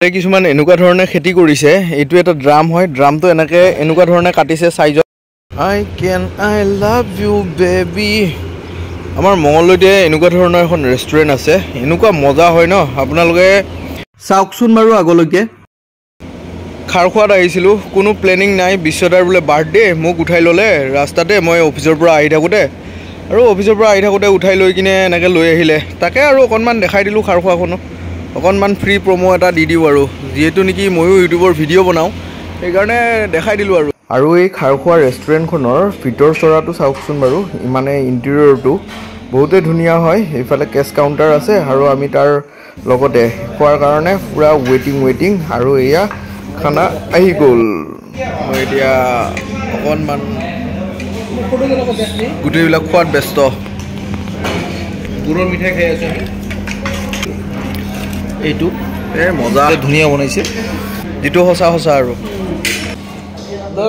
কিছুমান এনেকুৱা ধৰণে খেতি কৰিছে এইটো এটা ড্ৰাম হয় ড্ৰামটো এনেকুৱা ধৰণে কাটিছে সাইজত I love you baby আমাৰ মঙ্গলদৈতে এনেকুৱা ধৰণৰ এখন ৰেষ্টুৰেন্ট আছে এনেকুৱা মজা হয় ন আপোনালোকে চাওকচোন বাৰু আগলৈকে খাৰখোৱাত আহিছিলো কোনো প্লেনিং নাই বিশ্বদাৰ বোলে বাৰ্থডে মোক উঠাই ললে ৰাস্তাতে মই অফিচৰ পৰা আহি থাকোতে আৰু অফিচৰ পৰা আহি থাকোতে উঠাই লৈ কিনে এনেকৈ লৈ আহিলে তাকে আৰু অকনমান দেখাই দিলো খাৰখোৱাখনো অকনমান ফ্ৰী প্ৰমো এটা দি দিও আৰু যেহেতু নেকি ময়ো ইউটিউবৰ ভিডিঅ' বনাও এই কাৰণে দেখাই দিলো আৰু এই খাৰখোৱা ৰেষ্টুৰেন্টখনৰ ভিতৰ চৰাটো চাওকচোন বাৰু মানে ইন্টেৰিয়ৰটো বহুতে ধুনীয়া হয় এইফালে কেছ কাউন্টাৰ আছে আৰু আমি তাৰ লগতে খোৱাৰ কাৰণে পুৰা ৱেটিং আৰু এয়া খানা আহি গ'ল মই এতিয়া অকনমান গোটেইবিলাক খোৱাত ব্যস্ত গুৰৰ মিঠাই খাই আছো এইটো মজা ধুনীয়া বনাইছে যেটো সঁচা আৰু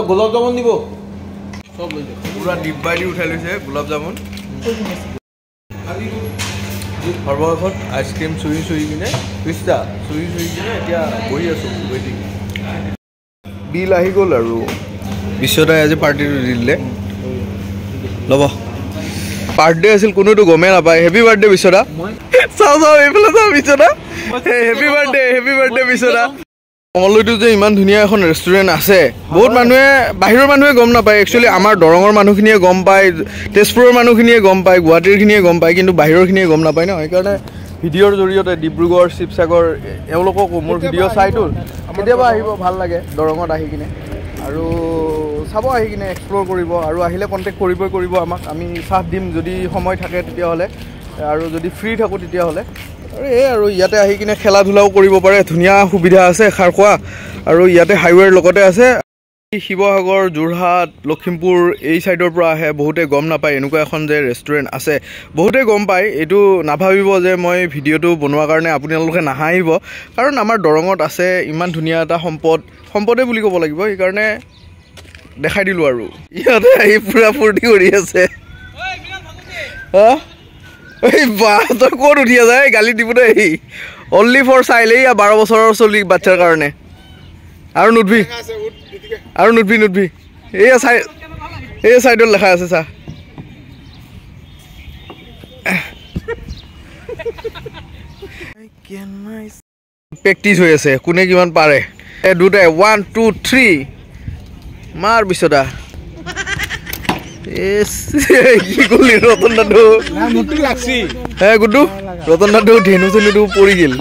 গোলাপ জামুন দিব সব লৈ পুৰা ডিব্বাই দি উঠাই লৈছে গোলাপ জামুন সৰ্বশেষত আইচক্ৰীম চুই কিনে পিস্তা চুই কিনে এতিয়া বহি আছো ৱেটিং বিল আহি গ'ল আৰু বিশ্বদাই আজি পাৰ্টিটো দি দিলে ল'ব বাৰ্থডে আছিল কোনোটো গমেই নাপায় হেপী বাৰ্থডে বিশ্বদা চাও এইফালে চাও বিশ্বদা হেপী বাৰ্থডে বিশ্বদা মঙ্গলদৈটো যে ইমান ধুনীয়া এখন ৰেষ্টুৰেন্ট আছে বহুত মানুহে বাহিৰৰ মানুহে গম নাপায় একচুৱেলি আমাৰ দৰঙৰ মানুহখিনিয়ে গম পায় তেজপুৰৰ মানুহখিনিয়ে গম পায় গুৱাহাটীৰখিনিয়ে গম পায় কিন্তু বাহিৰৰখিনিয়ে গম নাপায় ন সেইকাৰণে ভিডিঅ'ৰ জৰিয়তে ডিব্ৰুগড় শিৱসাগৰ এওঁলোকক মোৰ ভিডিঅ' চাইতো কেতিয়াবা আহিব ভাল লাগে দৰঙত আহি কিনে আৰু চাব আহি কিনে এক্সপ্ল'ৰ কৰিব আৰু আহিলে কণ্টেক্ট কৰিব আমাক আমি চাহ দিম যদি সময় থাকে তেতিয়াহ'লে আৰু যদি ফ্ৰী থাকোঁ তেতিয়াহ'লে আৰু এই আৰু ইয়াতে আহি কিনে খেলা ধূলাও কৰিব পাৰে ধুনীয়া সুবিধা আছে খাৰখোৱা আৰু ইয়াতে হাইৱেৰ লগতে আছে শিৱসাগৰ যোৰহাট লখিমপুৰ এই সাইডৰ পৰা আহে বহুতে গম নাপায় এনেকুৱা এখন যে ৰেষ্টুৰেন্ট আছে বহুতে গম পায় এইটো নাভাবিব যে মই ভিডিঅ'টো বনোৱাৰ কাৰণে আপোনালোকে নাহাঁহিব কাৰণ আমাৰ দৰঙত আছে ইমান ধুনীয়া এটা সম্পদে বুলি ক'ব লাগিব সেইকাৰণে দেখাই দিলো আৰু ইয়াতে আহি পুৰা ফূৰ্তি কৰি আছে এই বাহ তই ক'ত উঠি যায় গালি দিবলৈ আহি অনলি ফৰ চাইলে 12 বছৰৰ চলি বাচ্চাৰ কাৰণে আৰু নুধবি এই সাইডত লেখা আছে চা প্ৰেক্টিচ হৈ আছে কোনে কিমান পাৰে দুটাই 1 2 3 মাৰ বিশ্বদা কি কৰিলি ৰতন দাদু গুড্ডু ৰতন দাদু ধেনু চেনুটো পৰি গ'ল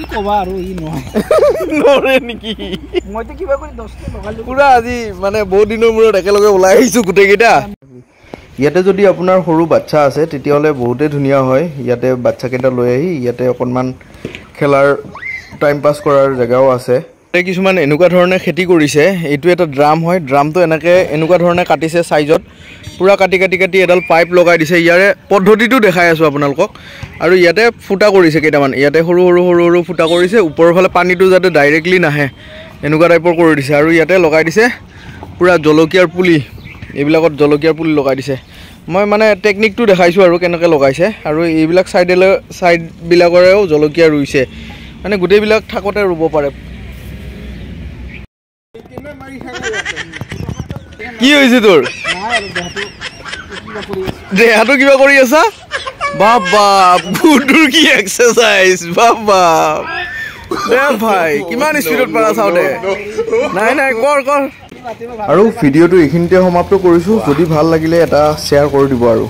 পুৰা আজি মানে বহুত দিনৰ মূৰত একেলগে ওলাই আহিছো গোটেইকেইটা ইয়াতে যদি আপোনাৰ সৰু বাচ্চা আছে তেতিয়াহ'লে বহুতে ধুনীয়া হয় ইয়াতে বাচ্চাকেইটা লৈ আহি ইয়াতে অকণমান খেলাৰ টাইম পাছ কৰাৰ জেগাও আছে কিছুমান এনেকুৱা ধৰণে খেতি কৰিছে এইটো এটা ড্ৰাম হয় ড্ৰামটো এনেকুৱা ধৰণে কাটিছে সাইজত পুৰা কাটি এডাল পাইপ লগাই দিছে ইয়াৰে পদ্ধতিটো দেখাই আছো আপোনালোকক আৰু ইয়াতে ফুটা কৰিছে কেইটামান ইয়াতে সৰু ফুটা কৰিছে ওপৰৰ ফালে পানীটো যাতে ডাইৰেক্টলি নাহে এনেকুৱা টাইপৰ কৰি দিছে আৰু ইয়াতে লগাই দিছে পুৰা জলকীয়াৰ পুলি এইবিলাকত জলকীয়াৰ পুলি লগাই দিছে মই মানে টেকনিকটো দেখাইছো আৰু কেনেকৈ লগাইছে আৰু এইবিলাক সাইডবিলাকৰেও জলকীয়া ৰুইছে মানে গোটেইবিলাক থাকতে ৰুব পাৰে কি হৈছে তোৰ দেহাটো কিবা কৰি আছা বাবা গুডুৰ কি এক্সাৰসাইজ বাবা দে ভাই কিমান স্পীডত পাৰা চাও দে নাই কৰ আৰু ভিডিঅ'টো এইখিনিতে সমাপ্ত কৰিছো যদি ভাল লাগিলে এটা শ্বেয়াৰ কৰি দিব আৰু